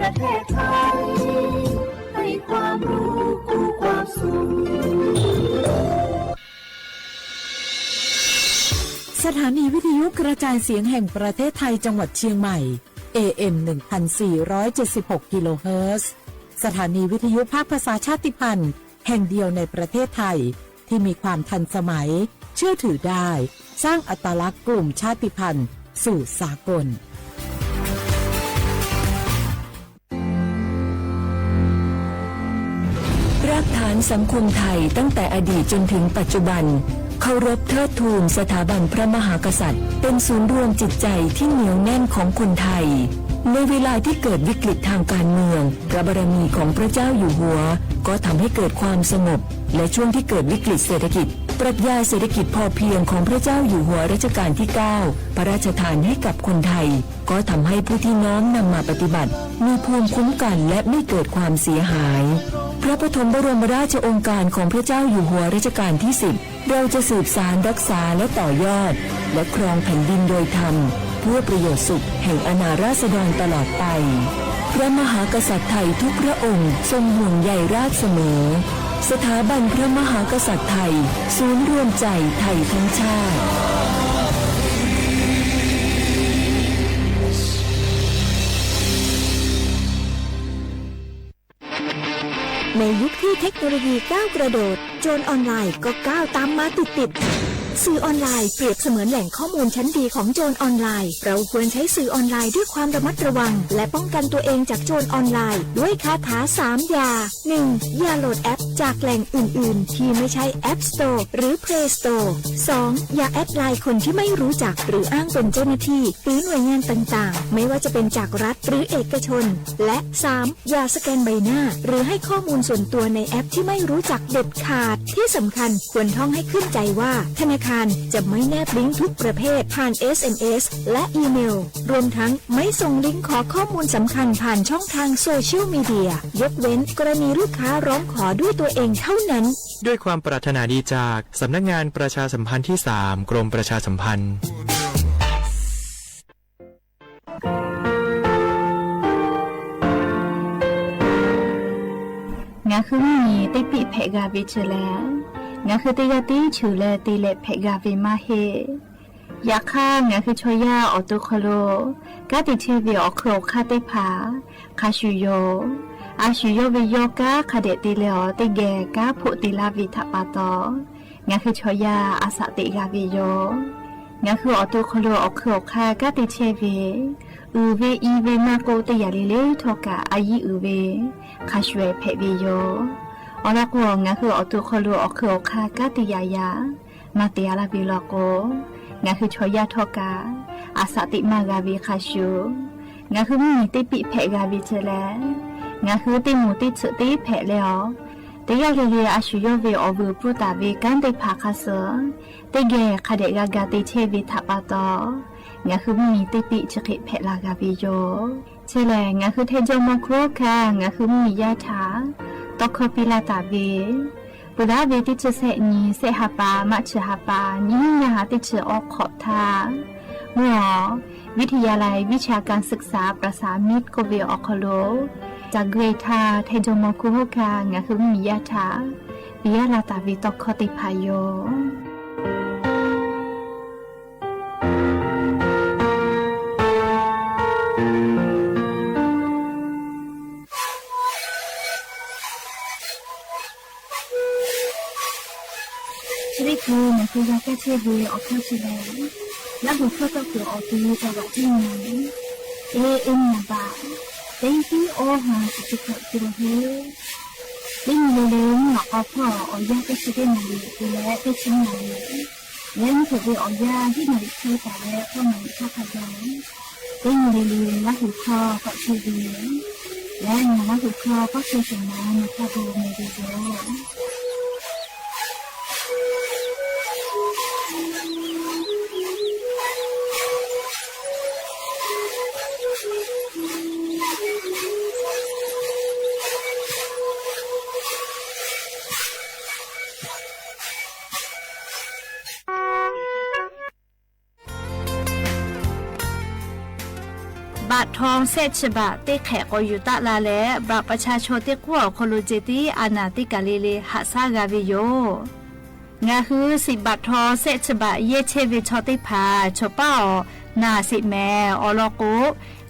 ประเทศไทยให้ความรู้กู้ความสุขสถานีวิทยุกระจายเสียงแห่งประเทศไทยจังหวัดเชียงใหม่ AM 1476 กิโลเฮิรตซ์สถานีวิทยุภาคภาษาชาติพันธุ์แห่งเดียวในประเทศไทยที่มีความทันสมัยเชื่อถือได้สร้างอัตลักษณ์กลุ่มชาติพันธุ์สู่สากลรากฐานสังคมไทยตั้งแต่อดีตจนถึงปัจจุบันเคารพเทิดทูนสถาบันพระมหากษัตริย์เป็นศูนย์รวมจิตใจที่เหนียวแน่นของคนไทยในเวลาที่เกิดวิกฤตทางการเมืองพระบารมีของพระเจ้าอยู่หัวก็ทำให้เกิดความสงบและช่วงที่เกิดวิกฤตเศรษฐกิจปรัชญาเศรษฐกิจพอเพียงของพระเจ้าอยู่หัวรัชกาลที่ 9 พระราชทานให้กับคนไทยก็ทำให้ผู้ที่น้อมนำมาปฏิบัติมีภูมิคุ้มกันและไม่เกิดความเสียหายพระปฐมบรมราชโองการของพระเจ้าอยู่หัวรัชกาลที่ 10เราจะสืบสานรักษาและต่อยอดและครองแผ่นดินโดยธรรมเพื่อประโยชน์สุขแห่งอาณาราษฎรตลอดไปพระมหากษัตริย์ไทยทุกพระองค์ทรงห่วงใยราชเสมอสถาบันพระมหากษัตริย์ไทยศูนย์รวมใจไทยทั้งชาติในยุคที่เทคโนโลยีก้าวกระโดดโจรออนไลน์ก็ก้าวตามมาติดสื่อออนไลน์เปรียบเสมือนแหล่งข้อมูลชั้นดีของโจรออนไลน์เราควรใช้สื่อออนไลน์ด้วยความระมัดระวังและป้องกันตัวเองจากโจรออนไลน์ด้วยคาถา3อย่า 1. อย่าโหลดแอปจากแหล่งอื่นๆที่ไม่ใช่ App Store หรือ Play Store 2. อย่าแอดไลน์คนที่ไม่รู้จักหรืออ้างเป็นเจ้าหน้าที่หรือหน่วยงานต่างๆไม่ว่าจะเป็นจากรัฐหรือเอกชนและ 3. อย่าสแกนใบหน้าหรือให้ข้อมูลส่วนตัวในแอปที่ไม่รู้จักเด็ดขาดที่สำคัญควรท่องให้ขึ้นใจว่าธนาคารจะไม่แนบลิงก์ทุกประเภทผ่าน SMS และอีเมลรวมทั้งไม่ส่งลิงก์ขอข้อมูลสำคัญผ่านช่องทางโซเชียลมีเดียยกเว้นกรณีลูกค้าร้องขอด้วยตัวเองเท่านั้นด้วยความปรารถนาดีจากสำนักงานประชาสัมพันธ์ที่ 3 กรมประชาสัมพันธ์งาคือมีติปิเพกาวิชแลงาคือติยาติชูแลติเลเพกาวิมาเฮยาค่างาคือชอยาออตุคโลกาติเทวิออโครคาติผาคาชูโยอาชูโยวิโยกาคาเดติเลอติแกกาโพติลาวิทัปาตองาคือชอยาอาสติกาวิโยงาคือออตุคโลออโครคากาติเทวิอูเวอีเวมาโกติยาลิเลทอกาอายีอูเวคาชเวเพวิโยออลาโกงาคือออตุคโลออโครคากาติยายามาติยาลาวิลาโกงาคือชอยาทอกาอาสติมากาวิคาชูงาคือมีติปิเพกาวิเจแลงาคือติมูติสติเพเลอติยาเลเลอาชูโยเวอวูปุตาเวกันติภาคาเสติเกคาเดกากาติเชวิทัปาตองาคือมีติปิชกิเพลากาวิโยเชแลงาคือเทจมาโครคางาคือมียาถาตอกคปิลาตาเวปุระเวติชเสนีเสหปามัชหปานิยาติชออกขอบทาเมื่อวิทยาลัยวิชาการศึกษาประสานมิตรโกเวออคโลจากเกรธาเทจมคุโฮกางาคือมียาถาปิยาลาตาวิตอกคติพายโยคือมันคือยาแก้เชื้อวีออกเข้าชิเลแล้วบุคคลก็คือออกตีจังหวัดที่ไหนเอ็มนาบาเต็งที่โอหาสิจิกะจิโรเฮลิงเลงหลอกเอาพ่อออยาแก้เชื้อได้มาเลยและแก้เชื้อมาเลยเล่นถือวีออยาที่ไหนคือแต่แล้วก็มันข้าพเจ้าเต็งเลงและหูคอก็เชื้อวีและและหูคอก็คือสมานนะคะดูในวิดีโอ บัตรทองเซชบะเตแขกอยู่ตะลาและบัตรประชาชนเตกัวโคโลเจติอานาติกาเลเลหาซากาวิโยงาคือ10 บาททองเซชบะเยเชวิชอติพาชป้านาสิแม่ออลโก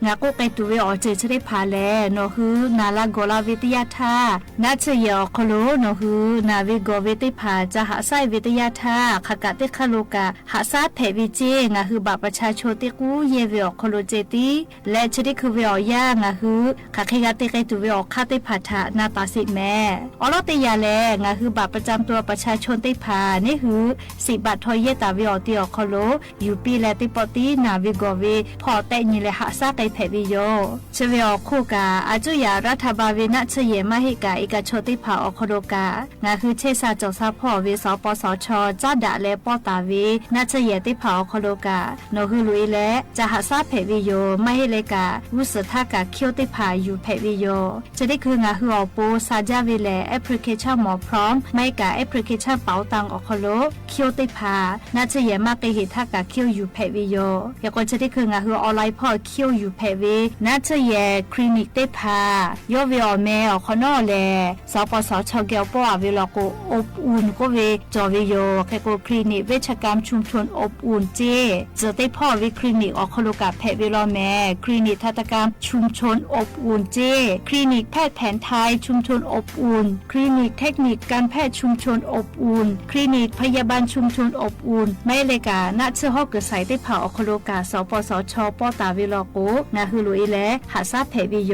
งาก็ไกตัวเวอเจชได้พาแลโนฮือนาลาโกลาวิทยาธานาเชยอคโลโนฮือนาวิโกวิติพาจะหาไซวิทยาธาขกะติคโลกาหาซาเพวิเจงาฮือบาประชาชนติกูเยเวอคโลเจติและชดิคือเวอยางาฮือขะเคกะติไกตัวเวอคาติพาทานาตาสิแม่ออลติยาแลงาฮือบาประจำตัวประชาชนติพานี่ฮือ10 บาททอยเยตาเวอติอคโลยูปีและติปอตินาวิโกเวพอแต่ญิเลหาซาไกเพวิโยเชเวอคู่กาอาจุยารัฐบาลเวนัชเยมาหิกาอิกาโชติภาอคโดกางาคือเชซาจอซาพ่อเวสปสชจ้าดะและปอตาเวนัชเยติภาอคโดกาโนคือลุยและจะหาซาเพวิโยไม่ให้เลกาวุสทากาเคียวติภาอยู่เพวิโยจะได้คืองาคืออปูซาจาเวเลแอปพลิเคชันหมอพร้อมไม่กาแอปพลิเคชันเป๋าตังอคโลเคียวติภานัชเยมาเกหิทากาเคียวอยู่เพวิโยยากจะได้คืองาคือออนไลน์พ่อเคียวอยู่เพวินัชเยคลินิกได้พายอวิอเมอขนอเลสปสชเกียวปอเวลโกอบอุ่นก็เวจอวิโยแคโกคลินิกเวชกรรมชุมชนอบอุ่นเจจะได้พ่อวิคลินิกอคโลกาแพทย์เวลเมคลินิกทันตกรรมชุมชนอบอุ่นเจคลินิกแพทย์แผนไทยชุมชนอบอุ่นคลินิกเทคนิคการแพทย์ชุมชนอบอุ่นคลินิกพยาบาลชุมชนอบอุ่นไม่เลกาณเชื่อฮอกเกษได้พาอคโลกาสปสชปอตาเวลโกนาฮือลุยและหาซาเพวิโย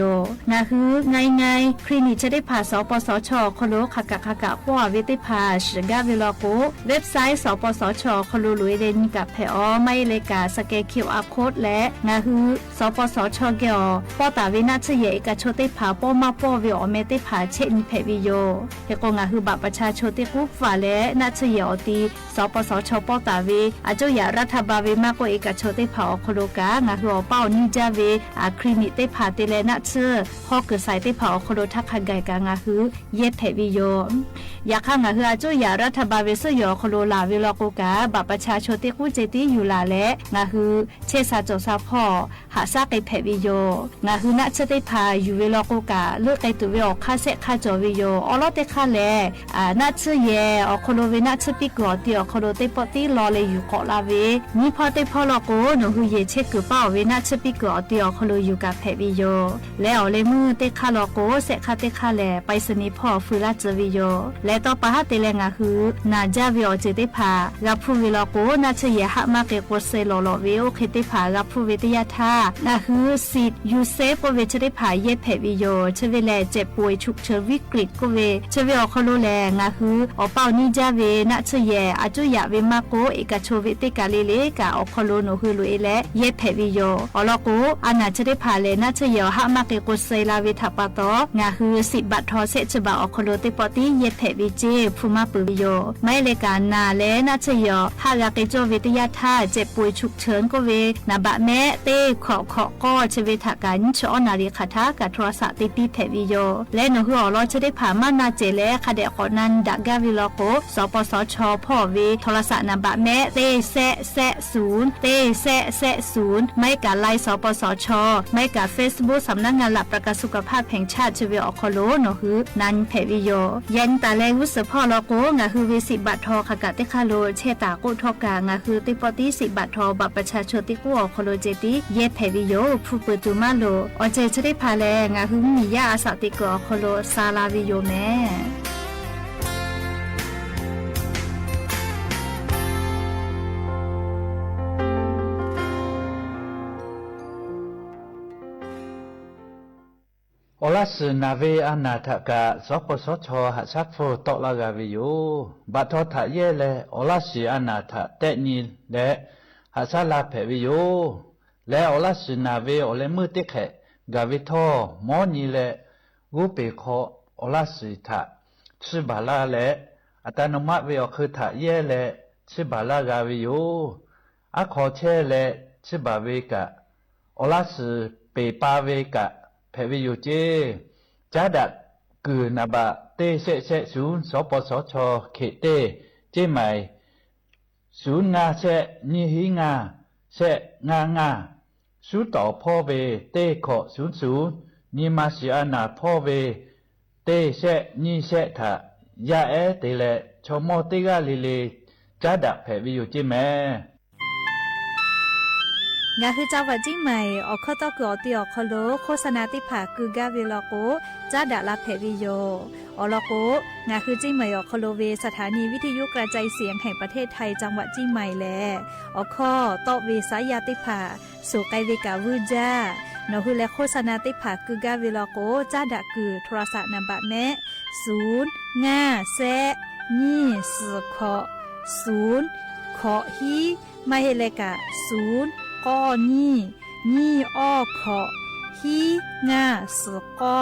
นาคือไงคลินิกจะได้ผ่าสปสชคโลขกะปัวเวติพาชกาเวลโกเว็บไซต์สปสชคโลลุยเลนกับเพอไม่เลกาสเกคิวอาร์โค้ดและนาคือสปสชเกียวปอตาเวนัชเยกะโชติพาปอมาปอเวอเมติพาเชนเพวิโยเฮกงาคือบัตรประชาชนติกุฝาและนัชเยอตีสปสชปอตาเวอาจุยารัฐบาลเวมากกว่าเอกโชติพาอคโลกางาคือเป้านิจาเวอาคลินิกติพาติเลนัชฮอกเกษได้พาอคโลทักขันไกกางาคือเยเพวิโยอยากข้างาคืออาจุยารัฐบาลเวสยอคโลลาเวลโกกาบัตรประชาชนติกุเจติอยู่ลาและงาคือเชซาจอซาพ่อหาซาไกเพวิโยงาคือนัชติพาอยู่เวลโกกาเลือกไกตัวเวอคาเซคาจอวิโยอลอเตคาเลนัชเยอคโลเวนัชปิกอติอคโลเตปติลอเลอยู่เกาะลาเวนี่พอเตพอลโกโนคือเยเชกุเป้าเวนัชปิกอติอคโลอยู่กับเพวิโยแล้วเลมือเตคาลโกเซคาเตคาเลไปสนิพอฟูลาจวิโยและต่อปะฮะเตเลงาคือนาจาวิโอเจเตพารับผู้วิลโกนัชเยหะมาเกโกเซโลโลเวโอเคเตพารับผู้วิทยาธานาคือสิทธิ์ยูเซฟเวเจเตพาเยเพวิโยเชเวเลเจ็บป่วยฉุกเฉินวิกฤตก็เวเชเวอคโลแลงาคืออเป้านิจาเวนัชเยอาจุยะเวมาโกเอกโชวิติกาเลเลกาอคโลโนคือลุเอเลเยเพวิโยอลโกอานาเจเตพาเลนัชเยหะมาเกโกเซลาเวทัปตองาคือ10 บาททอเซฉบาอคโลเตปอติเยเพวิเจภูมาปุวิโยไม่เลกานาเลนัชเยหะลาเกโจวิทยาธาเจ็บป่วยฉุกเฉินก็เวนาบะแม่เตขอก็เชเวทากันชอนาริคาทากะโทรศัพท์ติปีเพวิโยและโนคืออลอจะได้ผ่ามานาเจเลคาเดกอนันดากาวิลโกสปสชพ่อเวโทรศัพท์นาบะแม่เตแซ0เตแซ0ไม่กาไลสปสชไม่กา Facebook สำนักงานหลักประกันสุขภาพแห่งชาติเชเวอคโลโนคือนันเพวิโยยันตาแลวุสพ่อลโกงาคือเว10 บาททอขกะเตคาโลเชตาโกทอกางาคือติปอติ10 บาททอบัตรประชาชนติกัวอคโลเจติเยเพวิโยผู้เปิดตุมาโลอเจจะได้พาแลงาคือมียาอาสาติกัวอคโลซาลาวิโยแม่โอลาสนาเวอนาทกะสปสชหะซักโฟตอลากาวิโยบัทอทะเยเลโอลาสอนาทะเตนีและหะซาลาเพวิโยและโอลาสนาเวโอเลมือติแขกาวิทอมอนีเลกูเปโคโอลาสทะชิบาลาและอัตโนมัติเวอคือทะเยเลชิบาลากาวิโยอะขอเชเลชิบาเวกะโอลาสเปปาเวกะเพวิโยเจจาดักกือนาบะเตเสศูนย์สปสชเขเตเจใหม่ศูนย์งาเสนิหิงาเสงา สูต่อพ่อเวเต้ขอ00นี่มาสิอานาพ่อเวเต้แช่นี่แช่ทะยาเอเตเลชอมอเตกาลีลีจ้าดะแผ่วิอยู่จิแม่งาคือเจ้าวัดจิ้งใหม่ออกข้อต่อเกือตีออกคโลโฆษณาติผาคือกาเวลโกจ้าดะลาเพวิโยอลโกงาคือจิ้งใหม่ออกคโลเวสถานีวิทยุกระจายเสียงแห่งประเทศไทยจังหวัดจิ้งใหม่แลออกข้อต่อเวสายาติผาสู่ไกเวกาวืจ้านอคือและโฆษณาติผาคือกาเวลโกจ้าดะคือโทรศัพท์นำบัตรแม่0 5 แซนี่สือขอ0ขอฮีมาเฮเลกะ0ก้อนี่อ้อขอฮีง่าสือก้อ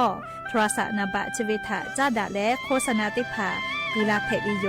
โทรศัพท์นบะชเวทะจ้าดะและโฆษณาติภากุลาเพวิโย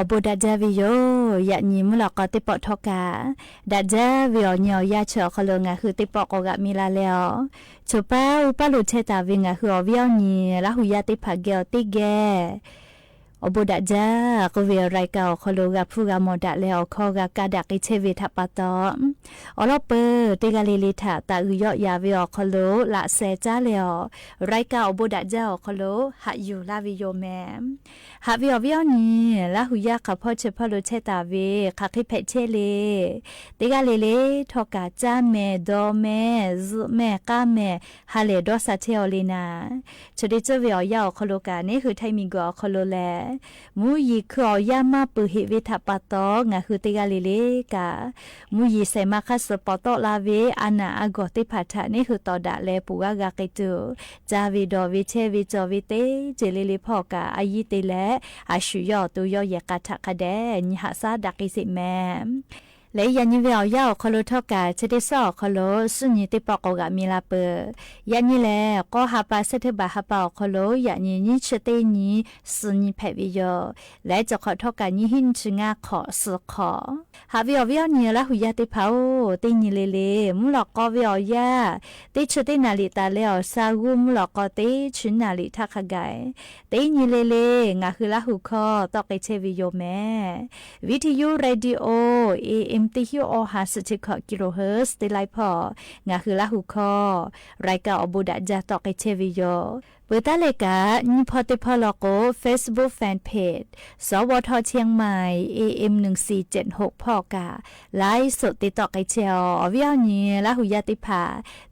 อบดัดเจวิโยยะญิมลอกอติปอทอกาดัดเจวิโอเนียวยาเชอคลงะคือติปอกอกะมีลาแล้วชุป้าอุปลุเชตาวิงะคืออวิโอนีละหุยาติผาเกลติเกอบดัดเจก็เวไรเกาคลงะพูกามอดะแล้วคอกะกาดักอิเชวิทัปปะตออลอเปติกาลิลิทาตาอุยอยาวิโอคลละเซจาแล้วไรเกาอบดัดเจคลหะอยู่ลาวิโยแมหาวิโอวิโอนีละหุยาขับพ่อเชพลุเชตาวิคักฮิเพเชเลติกาลิลิทอกาจาเมดอเมซุเมกาเมฮาเลดอสาเทอลินาชดิเจวิโอยาคลกานี่คือไทมิโกคลแลมูยีคือเอายามาปุหิวิทัปปะตองะคือติกาลิลิกามูยีเซมาคัสปอตอลาเวอานาอากอติพัทะนี่คือตอดะเลปูกากาเกจูจาวิดอวิเชวิจอวิเตเจลิลิพอกาอายิเตเลอาชุยอตุยอยกาทะคะเดญหาซาดักิสิแมและยันยิเวลยาวคโลทอกาเชดิซอคโลสุญิติปอกกามีลาเปยันยิแลก็หาปาเสถบาหาปาคโลยันยินิชเตนีสุญิแพวิโยและจะขอทอกายิหินชงาขอสุขอหาวิอวิอนีละหุยาติเผาติญิเลเลมุลอกอวิอยาติชตินาลิตาเลอซากุมุลอกอติชินาลิทักไกติญิเลเลงาคือละหุคอตอกเชวิโยแมวิทยุเรดิโอติฮิโอหาสติคกิโลเฮิรตซ์ติไลพองาคือละหุคอรายการอบุดะจาตอกเชวิโยเปิดตาเลกานิพอติพอลโก Facebook Fan Page สวทเชียงใหม่ AM 1476พอกาไลฟ์สดติดต่อไกเชียวอวิอนีละหุยาติภา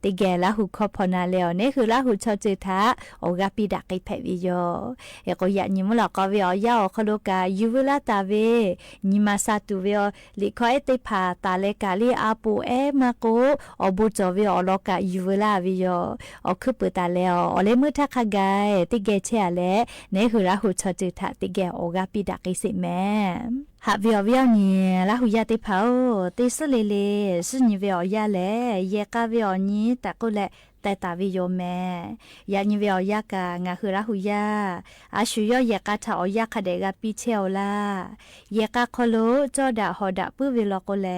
ติแกละหุคอพอนาแล้วนี่คือละหุชอจิทะโอกาปิดักไกแพวิโยเอโกยะนิมลอกอวิอยาคโลกายูเวลาตาเวนิมาซาตุเวลิคอเอติภาตาเลกาลีอาปูเอมาโกอบุจอเวอลอกายูเวลาวิโยอคือเปิดตาแล้วอเลมือทักไกติเกเชะและนี่คือละหุชอจิทะติแกโอกาปิดักไกสิแม่หาวิอวิอนีละหุยาติเผาติสเลเลสุญิวิอยาและเยกาวิอนีตะกุและแต่ตาวิโยแม่ยาญิวิอยากางาคือละหุยาอาชุยอเยกาทาอยาคเดกาปิเชลลาเยกาคโลจอดาฮอดาปุวิโลโกแล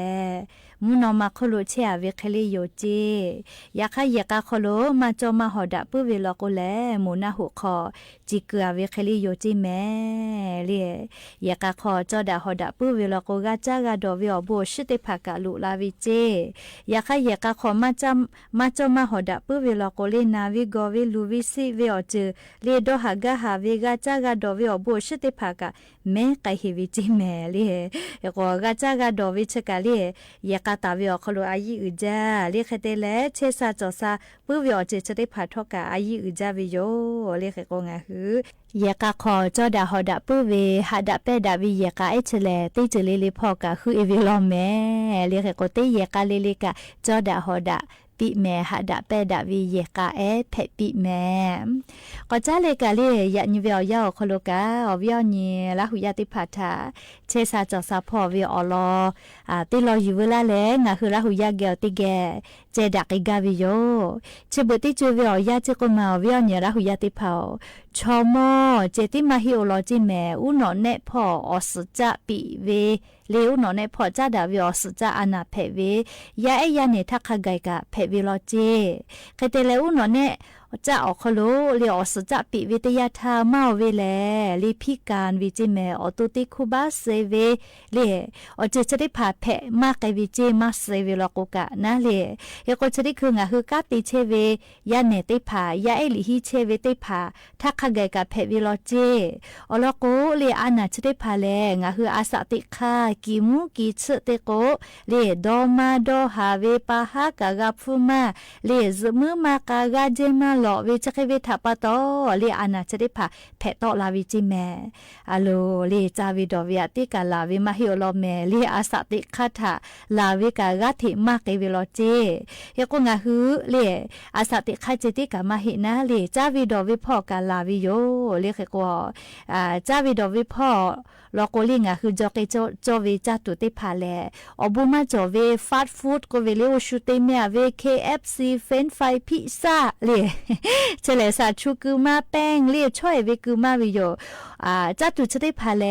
มุนอมาคโลเชอวิเคลิโยเจยาคาเยกาคโลมาจอมาฮอดาปุวิโลโกแลมุนาหุคอจิเกอวิเคลิโยจิแม่เลเยกาคอจอดาฮอดาปุวิโลโกกาจากาดอวิอโบชิติภากาลุลาวิเจยาคาเยกาคอมาจอมาฮอดาปุวิโลโกเลนาวิโกวิลูวิซิวิอเจเลโดหากาหาวิกาจากาดอวิอโบชิติภากาแม่ไกฮิวิจิแม่เลเอโกกาจากาดอวิชกาเลเยกาตาวิอคโลอายิอุจาเลคเตเลเชซาจอซาปุวิอเจชติภาทอกาอายิอุจาวิโยเลคโกงาหือยากาขอจอดาฮอดาปุเวหาดาเปดาวิยากาเอชเลติจเลลิพอกาคือเอวิลอแม่เลคโกเตยากาเลลิกาจอดาฮอดาปิแม่หาดาเปดาวิเยกาเอเพปิแม่ก็จาเลกาเลยะนิเวอยาคโลกาอวิอนีละหุยาติภาทาเชซาจอซาพอวิออลอติลออยู่เวลาแลงาคือละหุยาเกลติแกเจดักกาวิโยเชบติจูวิอยาเจกมาวิอนีละหุยาติภาชอมอเจติมาฮิโอโลจิแม่อุนอเนพออสจะปิเวเลอุนอเนพอจาดาวิอสจะอานาเพเวยาเอยาเนทักขะไกกะเพวิโลเจเคเตเลอุนอเนจะออกคโลเลียอสจะปิวิทยาธามาเวแลลิพิการวิจิเมอตุติคุบาเซเวเลอเจจะได้ผ่าแผะมากไกวิจิมาเซเวลโกกะนะเลเฮโกจะได้คืองาคือกาติเชเวยาเนติผ่ายาเอลิฮิเชเวติผ่าทักขะไกกะเพวิโลเจอลโกเลอานาจะได้ผ่าแลงาคืออาสติคากิมุกิชเตโกเลดอมาดอฮาเวปาฮากากาฟุมาเลซมือมากากาเจมาหลอวิจักเวทัปโตเลอานาจะได้ผ่าแพะตอลาวิจิแมอะโลเลจาวิดอวิติกาลาวิมาฮิโอโลแมเลอาสติคาถาลาวิกากาถิมาเกวิโลเจยกงาฮือเลอาสติคาเจติกามาหินะเลจาวิดอวิพ่อกาลาวิโยเลเขกว่าจาวิดอวิพ่อลอโกลิงาคือจอเกจอเวจาตุติพาแลอบุมาจอเวฟาสต์ฟู้ดโกเวเลโอชูเตเมียเว KFC เฟรนช์ฟรายพิซซ่าเล เฉลยสาชูกูมาแป้งเรียช่วยเวกูมาวิโยจ้าตุจะได้พาแล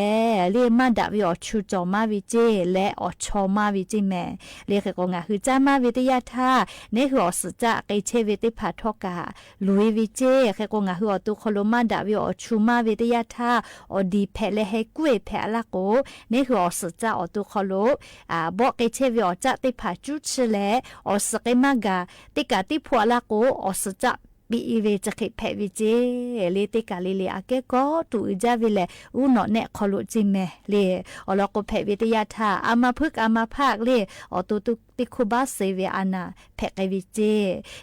เรียมาดาวิอชูจอมาวิเจและอชอมาวิเจแม่เรียกก็งาคือจ้ามาวิทยาท่าเนี่ยคืออสจะไกเชวิติพาทอกาลุยวิเจแค่ก็งาคืออตุคโลมาดาวิอชูมาวิทยาท่าอดีแพและให้กุ้ยแพละโกเนี่ยคืออสจะอตุคโลบอกไกเชวิอจะติพาจุดเชลอสเกมากาติกาติพัวละโกอสจะบีอีเวจะเข็ดแผลวิเจเลติกาเลอาเกก็ตูจาวิเลอุนอเนคอลุจิเมเลอลอกแผลวิทยาธาอามาพึกอามาภาคเลอตุตุติคุบาเซเวอานาแผลวิเจ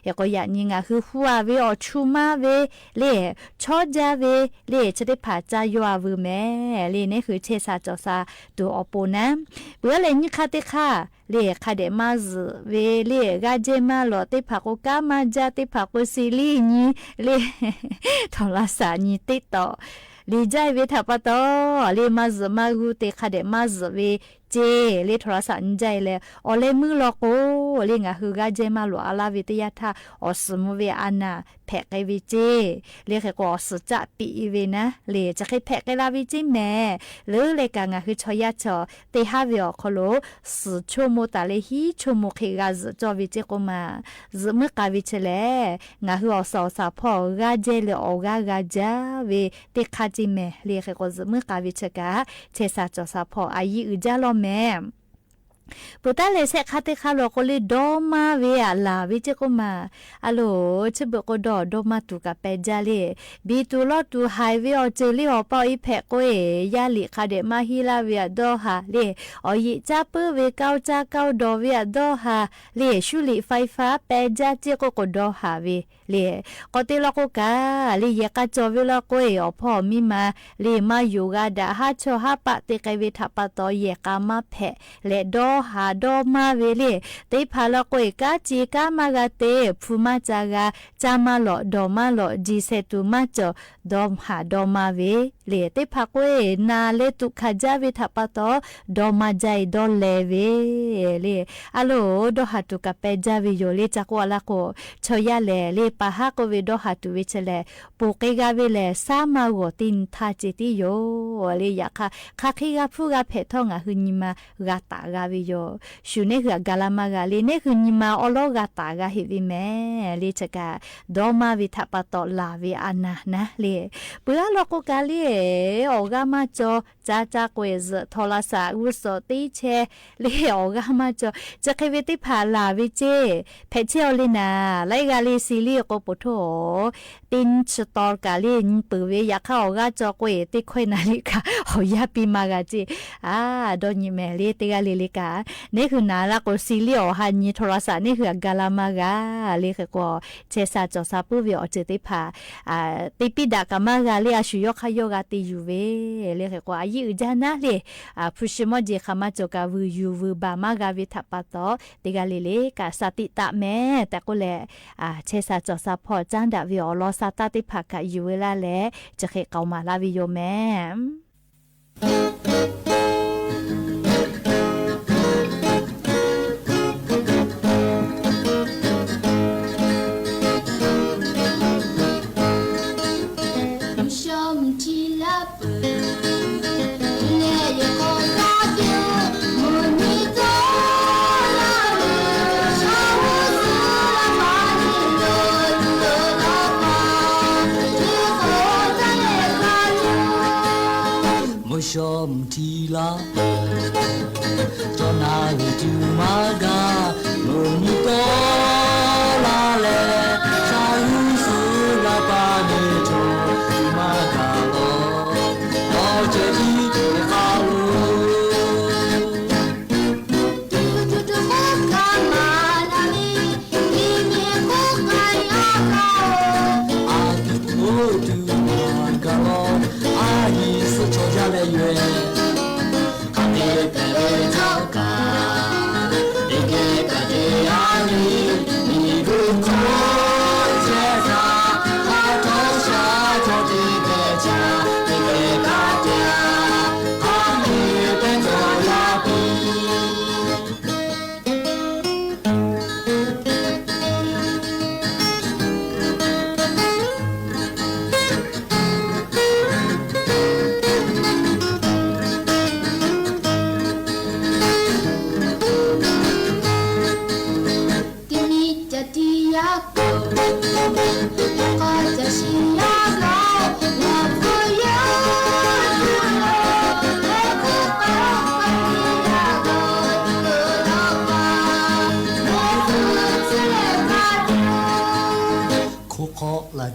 ยก็อยากยิงาคือหัวเวอชูมาเวเลชอจาเวเลจะได้ผ่าจายอวแม่เลนี่คือเชซาจอซาตัวอโปนะเบื่อเลยนี่คาติค่ะเลคาเดมาซเวเลกาเจมาโลติผักกามาจาติผักซิลีนี่เลทอลาสานี่ติต่อลีใจเวทับต่อเลมาซมากูเตคาเดมาซเวเจเลโทรศัพท์ใจเลยอเลมือลอกโอเลงาฮือกาเจมาโลอาลาวิทยาทาอสมเวอานาแพกไกวิเจเลแค่ก็สจะปีเวนะเลจะให้แพกไกลาวิจิแม่หรือเลกางาคือชอยาชอเตฮาวิอคโลสชั่วโมตาเลฮีชั่วโมเคกาซจอวิเจก็มาซเมื่อกาวิเชเลงาฮือสาวสาพอกาเจเลออกากาจาเวเตคาจิแม่เลแค่ก็ซเมื่อกาวิเชกาเชซาจอสาพออายีอุจาลแม่ปุตตะเลเสคาเตคาโลโคลิดอมาเวอะลาวิเจโกมาอะโลชบโกดอมาตุกะเปจาเลบีตูลอตูไฮเวอเจลิอปออีแพโกเอยาลิคาเดมาฮิลาเวดอฮาเลอยิจาเปเวกาวจาเกาดอเวดอฮาเลชุลิไฟฟ้าเปจาเจโกโกดอฮาเวเลกอเตลโกกาเลยกาจอเวลโกเออพอมิมาเลมายูกาดาฮาชอฮาปะเตกเวทัปตอเยกามาแพเลดอหาดอมาเวเลเตพาลโกเอกาจีกามากาเตพูมาจากาจามาโลดอมาโลจีเซตุมาจอดอมหาดอมาเวเลเตพาโกเอนาเลตุขจาเวทัปตอดอมาใจดอเลเวเลอะโลดอหาตุกะเปจาวิโยเลจักวะละโกชอยาเลปะฮะโกเวดอหาตุเวเชเลปูเกกาเวเลซามาโกตินทาจิติโยเลยะคะคาคิกาพูกาเพทองะหึญิมากาตากาวิโยชูเนคือกาลามากาเลเนคือญิมาอโลกาตากาหิวิเมเลจกาดอมาวิทัปตอลาวิอานานะเลเปือโลกกาเลออกามาจอจาจากเวซโทรสาอุสติเชเลออกามาจอจะเควิติพาลาวิเจเพเชอลินาไลกาเลซิลีโกปุโถตินสตอร์กาเลนปือเวยาเข้าออกาจอกเวติควยนาลิกาโอยาปีมากาจิดอนิเมเลติกาเลลิกานี่คือนาละก็ซิลิโอฮันนี่โทรศัพท์นี่คือกาลามากาเลคือก็เชซาจอซาปุวิอเจติพาติปิดากามากาเลอาชุยกขยกาติยูเวเลคือก็อายุจานะเลพุชมอเจคามาจกาวูยูวูบามากาวิทัปตอติกาเลกาสติตะแม่แต่ก็แลเชซาจอซาพอจังดาวิอลอซาตาติภากายูเวลาแลจะเคเกามาลาวิโยแม่ชมทีลาจอนาวิจูมากาโนมิโตลาเลชายุสุลาปาเนโชมากาโลโอเจดีคาลูtutu buka malami ini buka yakao atu tu magalo ai so choja le yue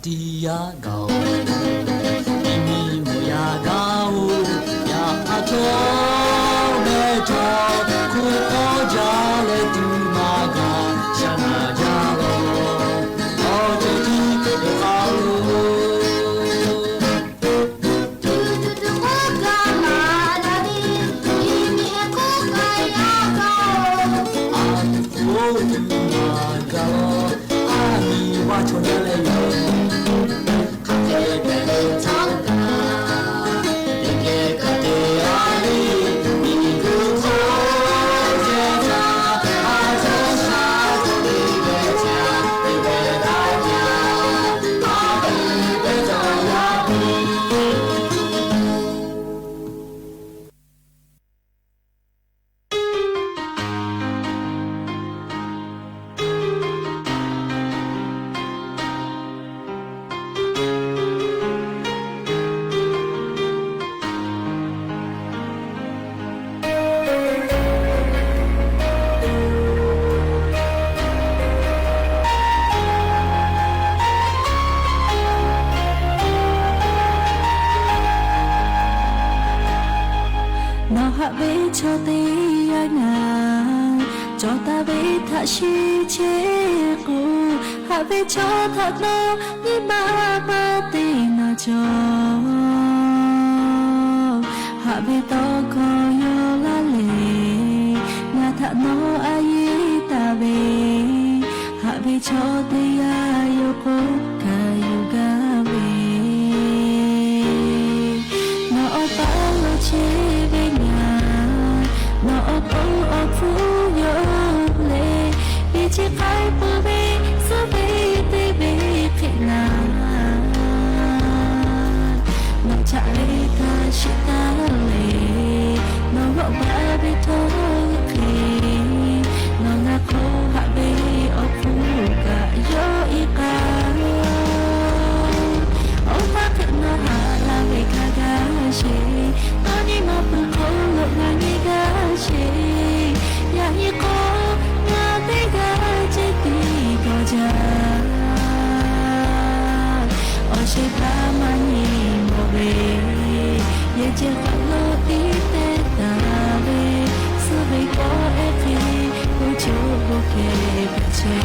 တီယာကောမိမိမယာကောရာအထောမဲထောခုအောကြလေသူမာကရှနာကြတော့အော်တီကော从这里有，看这边的长大，一个个的阿里，一个头接着，阿从沙子里的家，一个大家，阿里的走呀比。cho tí ai ngà cho ta biết thà chi chế cô hạ về cho thật nó như ba tình nào cho hạ về to có yo la lệ ngà thà nó ai ta về hạ về cho tí ai yo cô cả yo ga về nó bao lo chế về nhà nó ở phú yo lệ đi chỉ phải bờ bê sơ bê tê bê khi nào nó chạy ta chỉ ta lệ nó gọi ba bê thôi khi nó ngã khô hạ bê ở phú cả yo y cả ông ta thích nó hạ là về cả gà chị nó đi mà bừng khô lộ ngà như gà chị ya như cô ngà tê gà chị tí có cha ở chị ta mà nhìn mồ bề ye chị khát lô tí tê ta về sơ bê có ép khi cô chú cô kê bê chế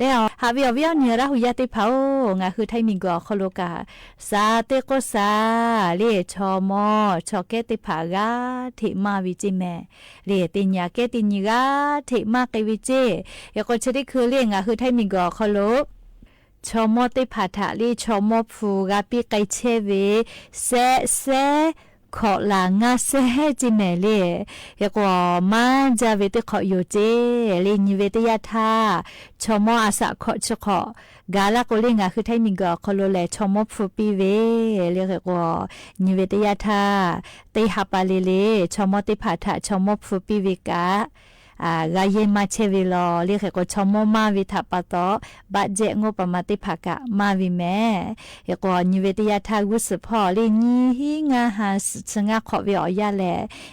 แล้วหาวิวเนี่ยราหุยาติเผางาคือไทยมิงก็คโลกาซาเตโกซาเรียชอมอชอเกติผากาทิมาวิจิแม่เรียติญญาเกติญกาทิมาเกวิเจยก็ชดิคือเรียงาคือไทยมิงก็คโลชอมอติผาทะลีชอมอฟูกาปิไกเชเวเซขอลางาเซจิเมเลยกว่ามาจาเวติขออยู่เจลินเวติยาธาชมออาสะขอชขอกาลาโกเลงาคือไทยมิงก็คโลแลชมอฟูปีเวเรียกว่านิเวติยาธาเตหาปาเลชมอติผาทะชมอฟูปีเวกากาเยมาเชวิลอเรียกก็ชมมาวิทัปตอบาเจงปมาติภากะมาวิแม่ยกว่านิเวติยาทากุสพอเลญีหิงาหาสงะขอวิอยาแล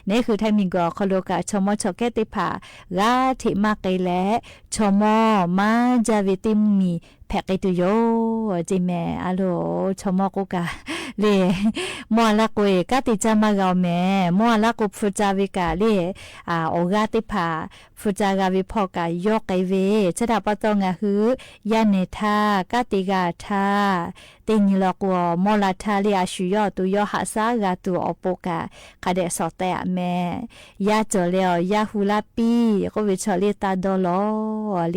นี่คือไทยมิงก็คโลกะชมชอเกติภากาทิมาไกแลชมมาจาวิติมีแพกตุโยจิแม่อะโลชมกุกะเลมัวละกวยกะติจามากาแม่มัวละกุฟุจาวิกะเลโอกาติภาฟุจากาวิพอกายกไกเวชะดาปะตองะหือยาเนทากะติกาทาติญลกวมอลาทาเลอาชุยอตุยอหะสากาตุอปกะคาเดสอเตอะแม่ยาจอเลยาฮูลาปีก็วิชอเลตาดอลอเล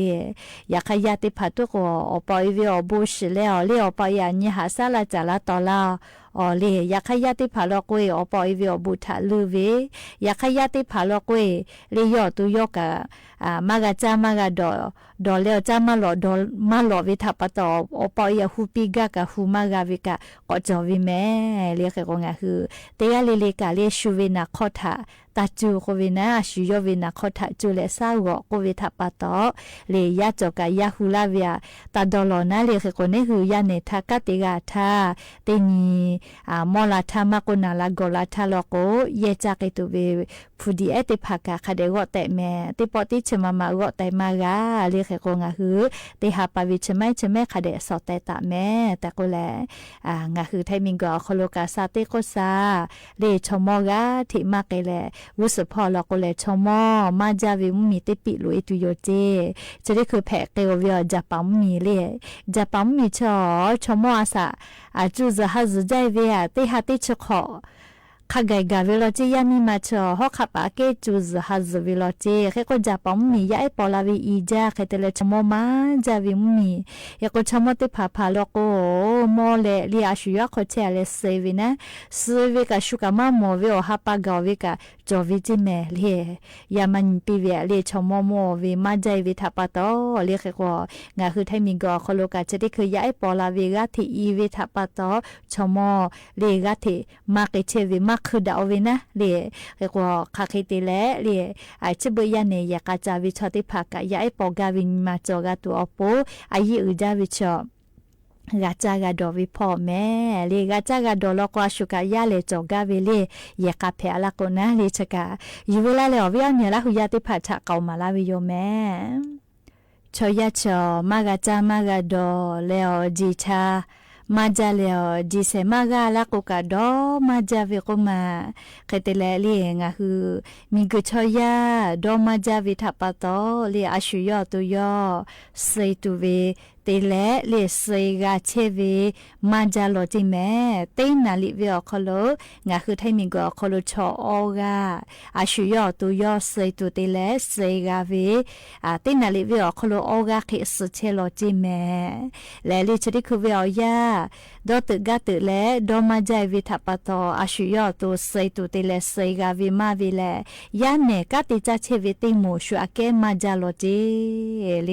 ยาขยาติภาตุกอปอยเวอบุชเลอเลอปอยานิหาซาลาจาลาตอลาอ๋อเลยอยากให้ญาติผาลอกเวอปอยเวอบุทะลือเวอยากให้ญาติผาลอกเวเลยยอตุยอกะมากะจามากะดอเลอจามาหลอดอมาหลอวิทัปตอปอยฮูปิกะกะฮูมากะวิกะก็จอวิแม่เรียกก็งะคือเตยะเลกะเลชูเวนะขอทะตาจูโควินะชิโยวินะขอทะจูเลซาวโควิทัปตอเลยยะจอกะยะฮูลาเวียตาดอลอนะเลกก็เนคือยะเนทากะติกะทาเตนีมอลาทามากนาลากอลาทาลโกเยจากไอตุเวฟูดีเอติภากะคาเดกอแต่แม่ติปอติชมามากอแต่มากาเรียกก็งะคือติหาปาวิชไมชแม่คาเดสอแต่ตะแม่แต่ก็แลงะคือไทมิงกอคโลกาซาเตโกซาเลชมอกาทิมาเกแลวุสพอลก็แลชมอมาจาวิมมีติปิลุอิตุโยเจจะได้คือแผกเกวเวียจะปั๊มมีเลจะปั๊มมีชมออาสะจูซะฮะซะใจเวียติหาติชขอขกายกาเวลาเจียมีมาชอฮอกขับอาเกจูซฮัซเวลาเจแค่ก็จะปั๊มมียาไอปอลาวีอีจาแค่แต่ละชมมาจาวิมมียาก็ชมติผาผาลโกมอเลลีอาชุยาขอเชเลเซวินะเซวิกาชุกามาโมเวอฮับปากาวิกาจอวิจิเมเลยามันปีเวเลชมโมเวมาใจวิทัปโตเลแค่ก็งาคือไทมิงกอคโลกาจะได้คือยาไอปอลาวีกาที่อีวิทัปโตชมเลกาที่มาเกเชวิมาคือดาววินะเรียกว่าคาคิติเล่เรียไอชิบยานี่ยากาจาวิชอติภากะยาไอปอกาวินมาจอกาตัวอโปอายิอุจาวิชอกาจากาดอวิพ่อแม่เรียกาจากาดอลกว่าชุกายาเลจอกาวิเลยากาเพอลากนะเลชกาอยู่เวลาเลอวิอันเนี่ยละหุยาติภาชะเกามาลาวิโยแม่ชอยาชอมากาจามากาดอเลอจิชามาจาเลอจิเซมากาลาโกกาดอมาจาเวโกมาเคเตเลเลียงะคือมีกุชอยาดอมาจาวิทัปโตเลอาชุยอตุยอเซตุเวเตเลเลเซกาเชเวมาจาโลจิเมเตนาลิเวอคโลงะคือไทมิงกอคโลชอออกาอาชุยอตุยอเซตุเตเลเซกาเวเตนาลิเวอคโลออกาคิสเชโลจิเมเลลิชดิคือเวอยาดอตึกาตึเลดอมาจาวิทัปโตอาชุยอตุเซตุเตเลเซกาเวมาเวเลยาเนกาติจาเชเวติมูชูอาเกมาจาโลจิเล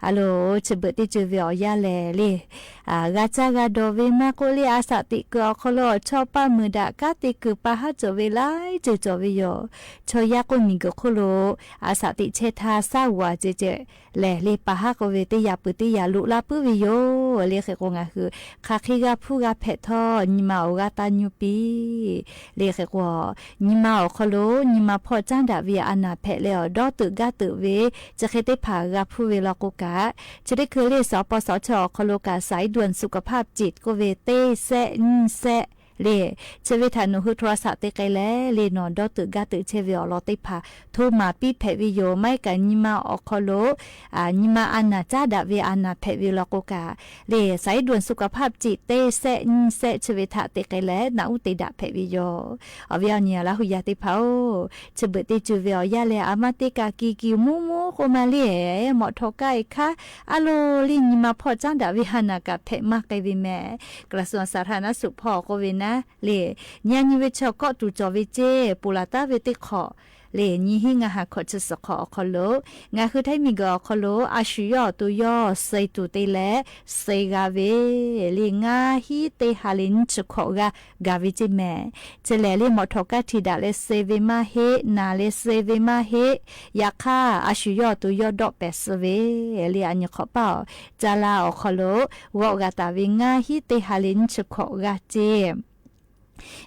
อะโลชเบติจูเวียาเลเลกาจากาโดเวมาโกเลอาสติกอคโลชอปามืดากาติกปะหะจเวไลจเวโยชอยาโกมิกโคโลอาสติเชทาสาวาเจเลปะหะโกเวติยาปุติยาลุลาปุวิโยเลเขโกงะคือคาคิกาพูกาเพทอนิมาโอกาตาญูปีเลเขโกนิมาโอคโลนิมาพอจันดาเวียอนาเพเลอดอตึกาตึเวจะเคติผากาพูเวลาโกกาจะได้คือเลสปสชคโลกาสายด่วนสุขภาพจิตโกเวเตเซ เลเชวิธานุหุโทรศัพท์เตไกแลเลนอนดอตึกาตึเชวิอลอติพาโทรมาปีเพวิโยไม่กันนิมาอคโลนิมาอันนาจาดาเวอันนาเพวิลโกกาเลสายด่วนสุขภาพจิตเตเซเซเชวิธาเตไกแลนาอุติดาเพวิโยอวิอเนียละหุยาติพาเชเบติจูเวียาเลอามาติกากีกิมูมูโคมาเลหมอทอกายค่ะอโลลินิมาพอจังดาวิหานากาเพมากไกวิแม่กระทรวงสาธารณสุขพอโควินะเลญาณิเวชก็ตูจอวิเจปุลาตาเวติขอเลนี่หิงาหาขอจะสขอคอโลงาคือไทยมีกอคอโลอาชิยอตุยอไซตุเตเลไซกาเวเลงาฮิเตฮาลินชขอกากาวิจิแม่เจเลเลมอทอกาทิดาเลเซเวมาเฮนาเลเซเวมาเฮยาคาอาชิยอตุยอดอกเปสเวเลอันยขอเป่าจาลาอคอโลวอกาตาวิงาฮิเตฮาลินชขอกาเจ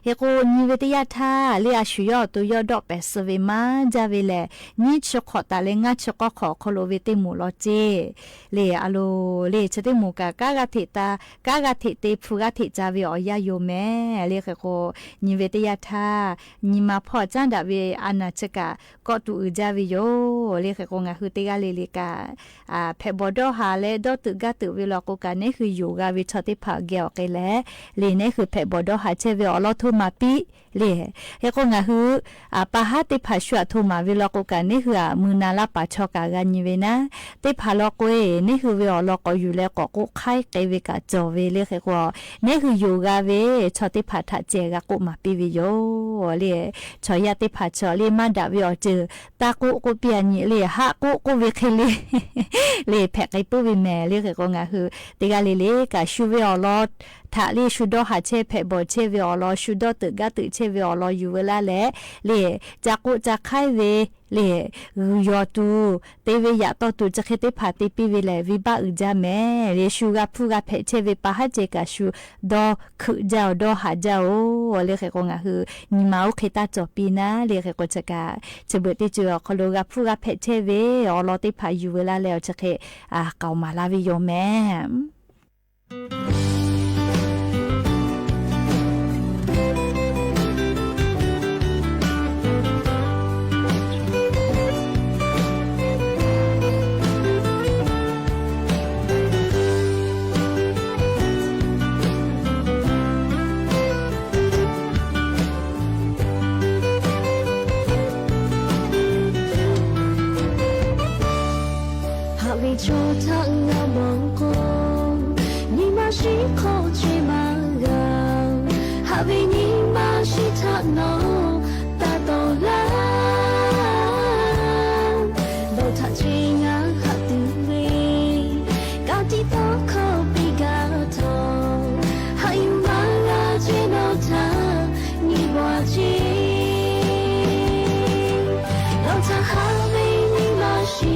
เฮโกนิเวตยาธาเลียชุยอตัวยอดอกเปสเวมาจาเวเลนิชขอตาเลงาชก็ขอคโลเวติมูลอเจเลอโลเลชติมูกากากาติตากากาติเตฟูกาติจาเวอยาโยแม่เลเฮโกนิเวตยาธานิมาพอจันดาเวอานาชกาก็ตูจาเวโยเลเฮโกงาคือเตกาเลเลกาเพบอดอฮาเลดอตุกาตุเวลโกกาเนคืออยู่กาวิชติภาเกอเกเลเลเนคือเพบอดอฮาเชเวอลอทุมาปีเลเฮก็งาฮือปะหาติผาชัวทุมาวิลโกกานี่คือมือนาลาปะชอกากันนี่เวนะติผาลอกเวนี่คือเวอลอกอยู่แล้วก็กุไข่เกเวกาจอเวเลเฮก็นี่คืออยู่กาเวชอติผาทะเจกากุมาปีวิโยเลชอยาติผาชอเลมาดาวิอเจอตากุเปียนี่เลหะกุเวเคเลแพกไอปุวิแม่เลเฮก็งาฮือติกาเลกาชูเวอลอทะเลชุดอหาเชเพบอเชเวอลอชุดอตึกะตึเชเวอลออยู่เวลาแลเลจากกุจากไข่เวเลยอตูเตเวยาตอตูจะเคเตพาติปีเวเลวิบาอึจาแม่เลชูกาพูกาเพเชเวปะหะเจกาชูดอคือเจ้าดอหาเจ้าเลเขกงาคือนิมาอุเคตาจอปีนะเลเขกจะกาจะเบิดติจือคโลกาพูกาเพเชเวอลอติพาอยู่เวลาแล้วจะเคเกามาลาวิโยแม่โชทังงามองกงนี่มาชิโคชิมางาฮาวินี่มาชิทะโนตาโตลาโดทัจิงาฮัตุเวกาติโตโคปิกาโตฮายุมางาเจโนทานิบวาจิโดทัฮาวินี่มาชิ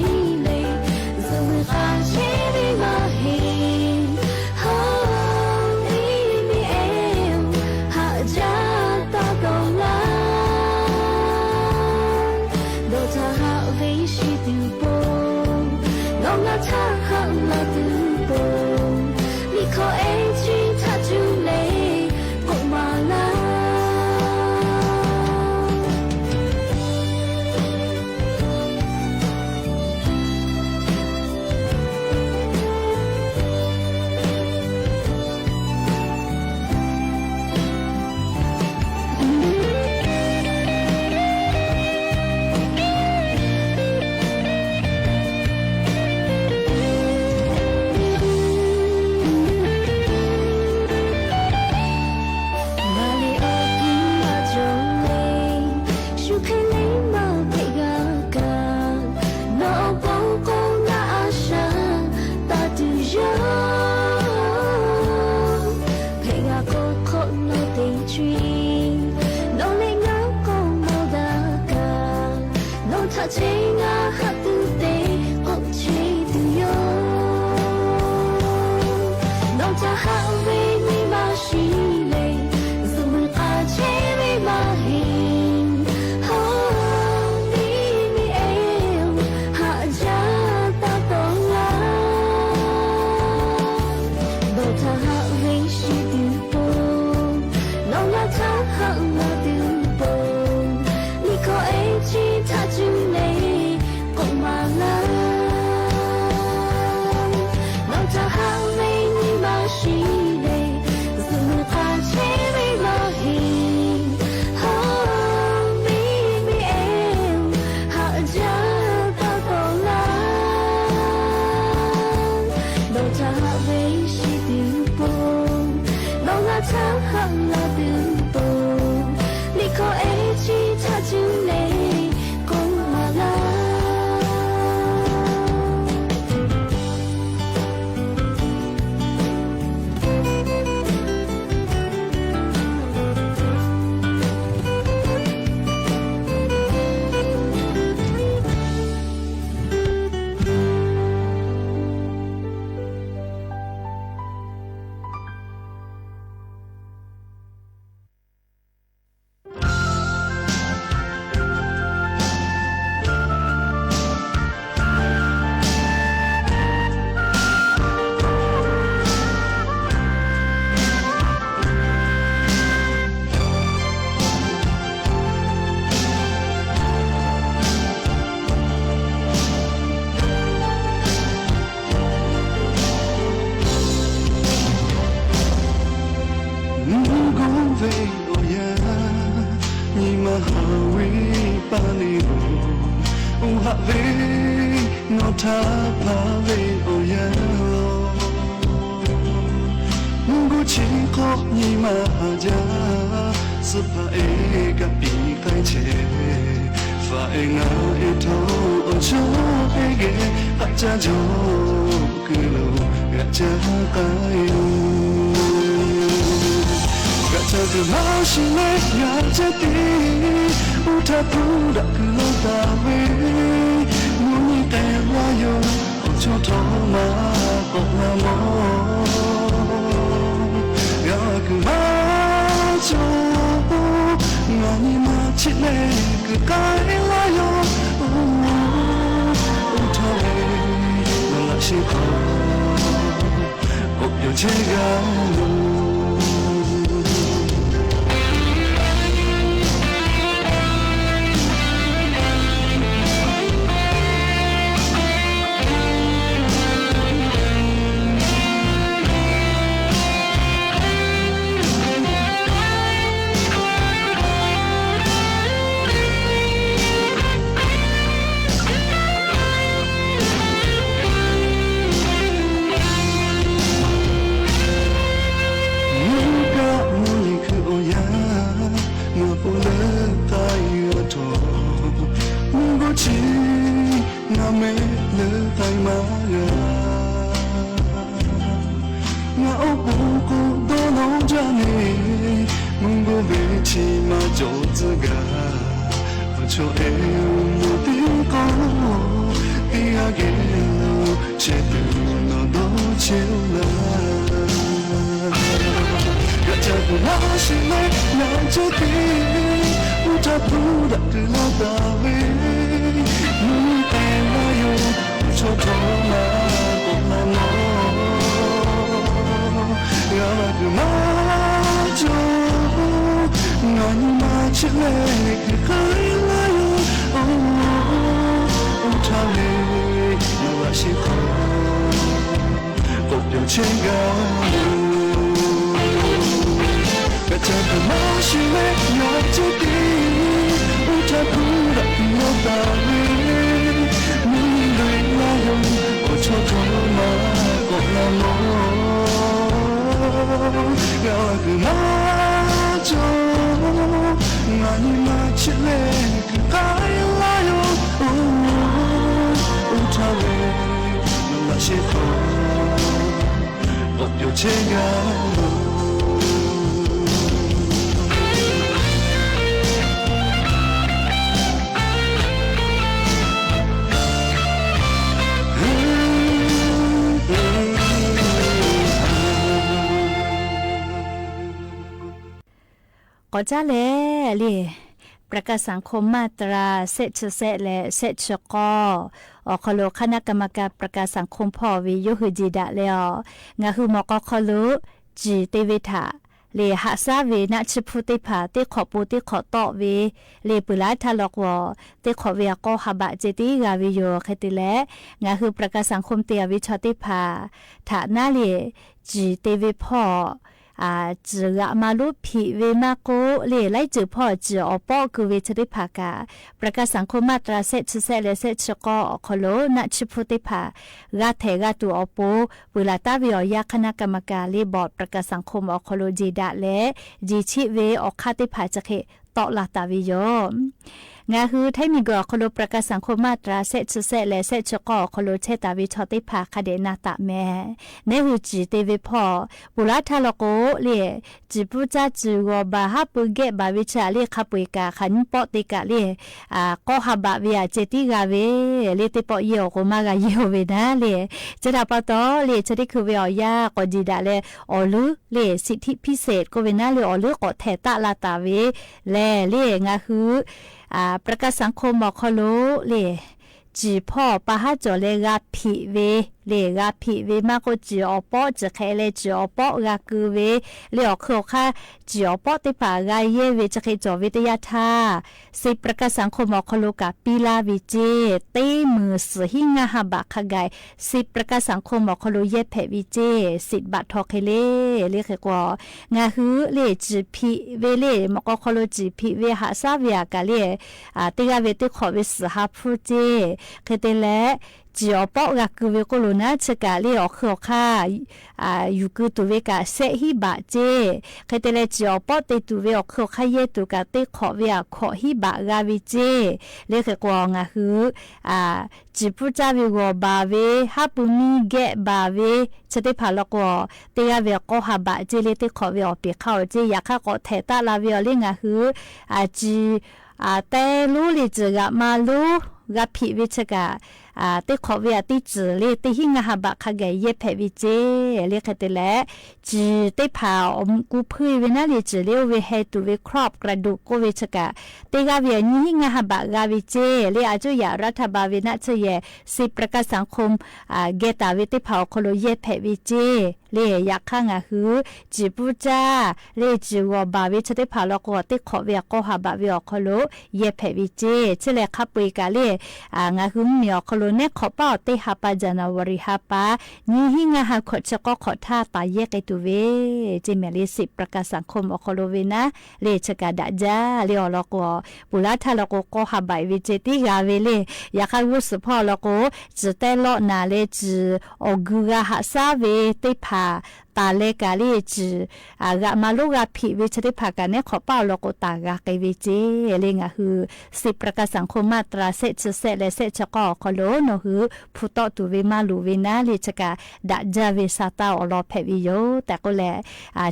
他喊了的波，你可爱去他就累，过马拉。拉的多，你可爱去擦进来，公阿拉。ก็จะเลยประกาศสังคมมาตราเซชเซและเซชกอคโลคณะกรรมการประกาศสังคมพอวิยุหจีดะแล้วงาคือมกคโลจีเตวิทาเลหาซาเวนะชิพุติภาติขอปูติขอตอเวเลปุลาทะลอกวติขอเวก็หบะเจติกาวิโยคติและงาคือประกาศสังคมเตียวิชติภาฐานาเลจีเตวิพ่อ จือกะมาลุผีเวมาโกเลไล่จือพ่อจืออปอกูเวชดิภากาประกาศสังคมมาตราเซชเซเลเซชกอคโลนัชิพุติภากาเทกาตูอปอเวลาตาวิอยาคณะกรรมการเลบอร์ดประกาศสังคมอคโลจีดาและจีชิเวอคาติภาจะเคตอลาตาวิโยงาฮือไทมีกอคโลประกาศสังคมมาตราเซชเซและเซชกอคโลเชตาวิชอติภาคเดนาตะแม่ในหูจีเตวิพอปุระทาลโกเลจิปุจาจืวบาฮัปุเกบาวิชาเลคาปุยกาขันปอติกาเลก็ฮับะเวียเจติกาเวเลติปอเยโกมากาเยเวนะเลจะดาปตอเลจะได้คือเวียยากอจีดาเลออลุเลสิทธิพิเศษก็เวนะเลออลุกอแทตะลาตาเวเลงาฮือประกาศสังคมบอกเขารู้เลยจีพ่อปะฮะจอเลกาผีเวเลกาผีเวมากกว่าจีอปอจะแค่เลจีอปอกาคือเวเลอคือค่ะจีอปอติปากาเยเวจะแค่จอวิทยาธาสิประกาศสังคมบอกเขารู้กับปีลาวิเจตีมือสหิงาฮาบะขกายสิประกาศสังคมบอกเขารู้เย็ดแผวิเจสิบัตทอเคเลเรียกว่างาฮือเลจีผีเวเลมก็เขารู้จีผีเวหาซาเวียกาเลติกาเวติขอเวสหาพูเจเคเตและจีอปอกาคือเวโกโลนาชกาเลอคือค่ะอยู่คือตัวเวกาเซฮิบะเจเคเตเลจีอปอเตตัวเวอคือค่ะเยตัวกาเตขอเวขอฮิบะกาวิเจเลขกวางาฮือจีปุจาเวโกบาเวฮับปุมีเกะบาเวชะเตพาลกวเตยาเวก็ฮับะเจเลเตขอเวอเปียเข้าเจอยากค่ะก็เทตาลาเวเลงาฮือจีแต่รู้ลิจกะมารู้กับผีวิชกะติขอเวียติจืเลติหิงหาบะขะไกเยแผวิเจเลขะเตและจีติผาอมกูพื้เวนะลิจืเลเวเฮตุเวครอบกระดูกโกวิชกะติกาเวียนิหิงหาบะกาวิเจเลอาจุยารัฐบาลเวนะเชเยสิประกาศสังคมเกตาเวติผาโคโลเยแผวิเจเลอยากข้างฮือจีปูจาเลจีวบาวิชติผาลกติขอเวียก็หาบะเวียโคโลเยแผวิเจเชเลคับปุยกาเลงาฮือเมียโคโลเนขอเป้าเตหาปาจานาวริหาปานี่หิงหาขดชก็ขอท่าตายเยกไอตุเวจิเมลิสิประกาศสังคมอโคโลเวนะเลชกาดาจาเลอลกปุระทาลกก็หาบายวิเจติกาเวเลอยากรู้สพอลกจะแต่ลอนาเลจอกูกาหาซาเวติผาตาเลกาลีจืกะมาลูกาผีวิชติภากันเนี่ยขอเป้าโลกตากาไกวิเจเลงะฮือสิประกาศสังคมมาตราเซชเซและเซชกอคโลโนฮือผู้ต่อตุเวมาลูเวนาเลชกาดะจาเวซาตาอลอเพวิโยแต่ก็แล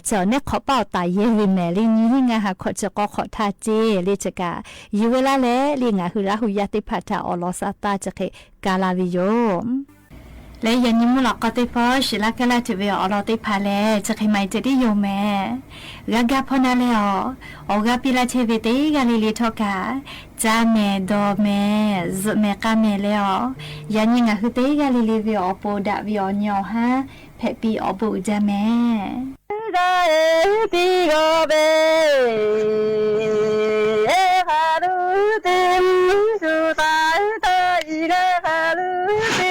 เจ้าเนี่ยขอเป้าตายเยวิแมลินี้หิงะหาขอชกอขอทาเจเลชกายูเวลาเลลิงะฮือละหุยติภาตาอลอซาตาจะเคกาลาวิโยและยันยิมุหลอกก็ติพอชิลากะลาจะเวออลอติพาเลจะใครไม่จะได้โยแม่กากาพอนาเลออกาปิลาเชเวเตกาลิลิทอกาจาเมดอเมซเมกาเมเลยันยิงะฮึเตกาลิลิเวอโปดะเวอญอฮะเพปีอบุจาเมกาเอติโกเบเอฮารุเตมิสุตาตาอิกาฮารุเต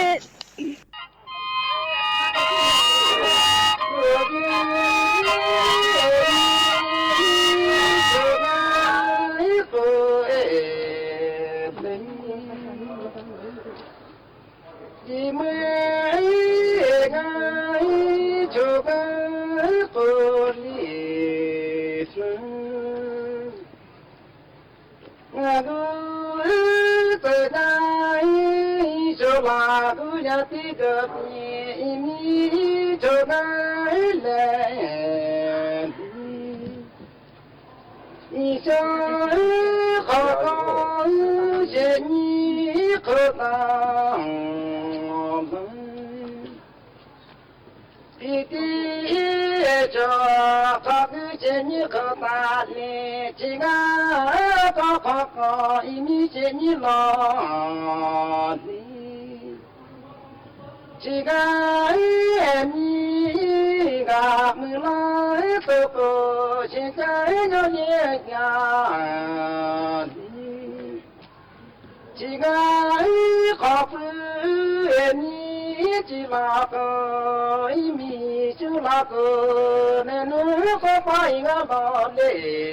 chỉ là cơ ý mi chứ là cơ nên nó có phải ngã bỏ đi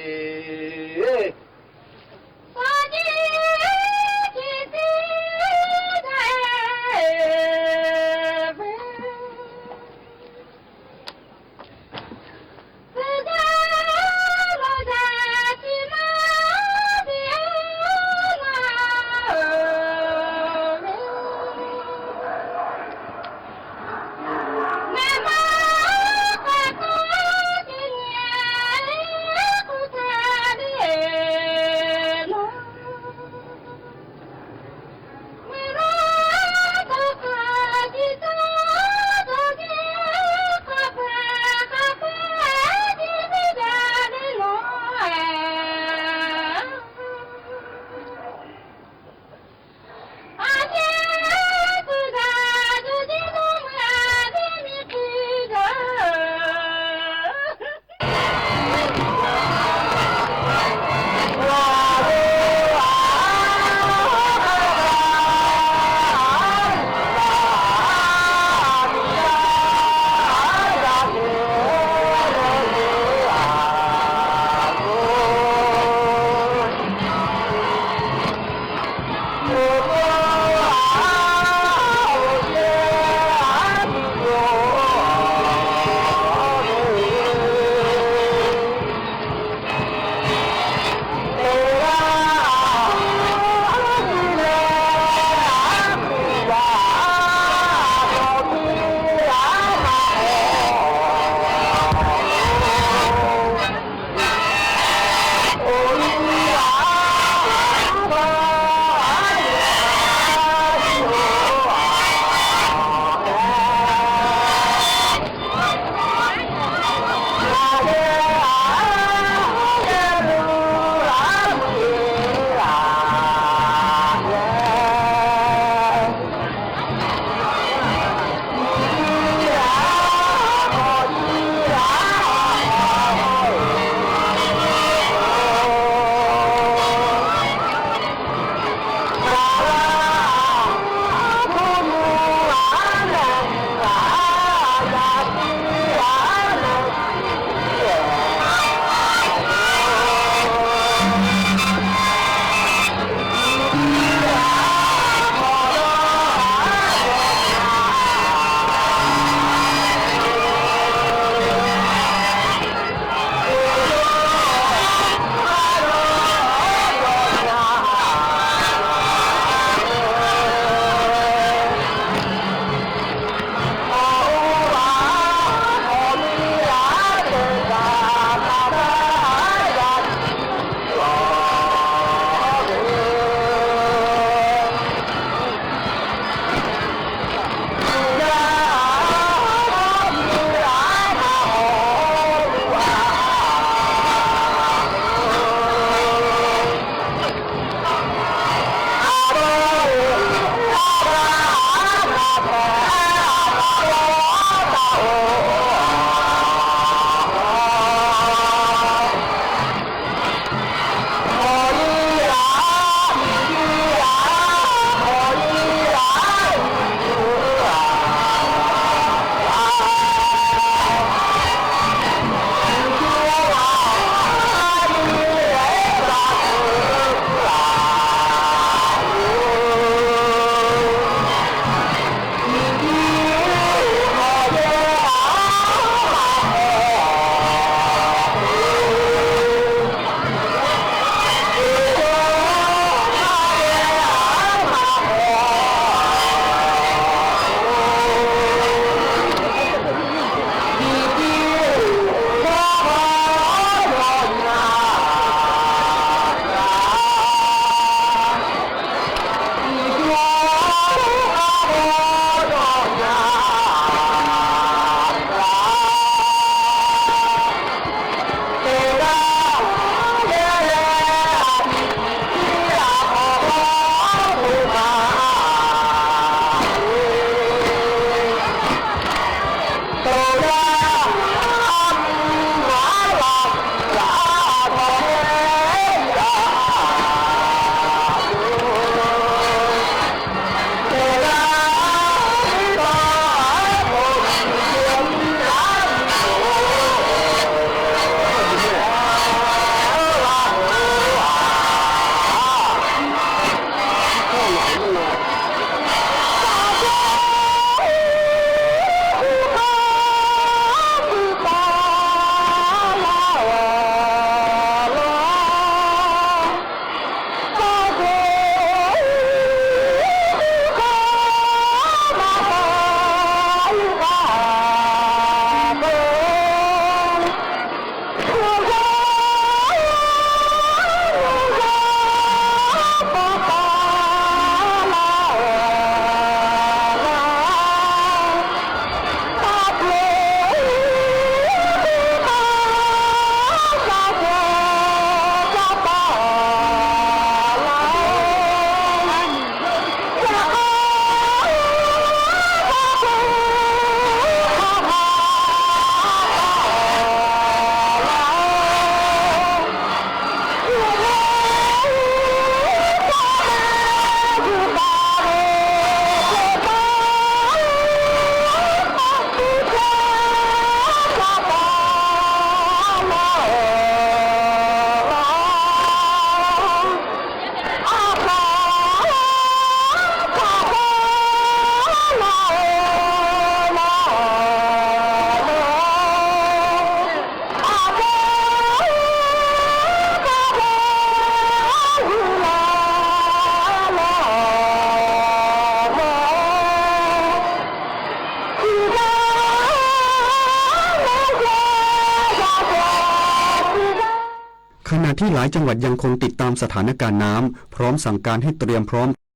ขณะที่หลายจังหวัดยังคงติดตามสถานการณ์น้ำพร้อมสั่งการให้เตรียมพร้อม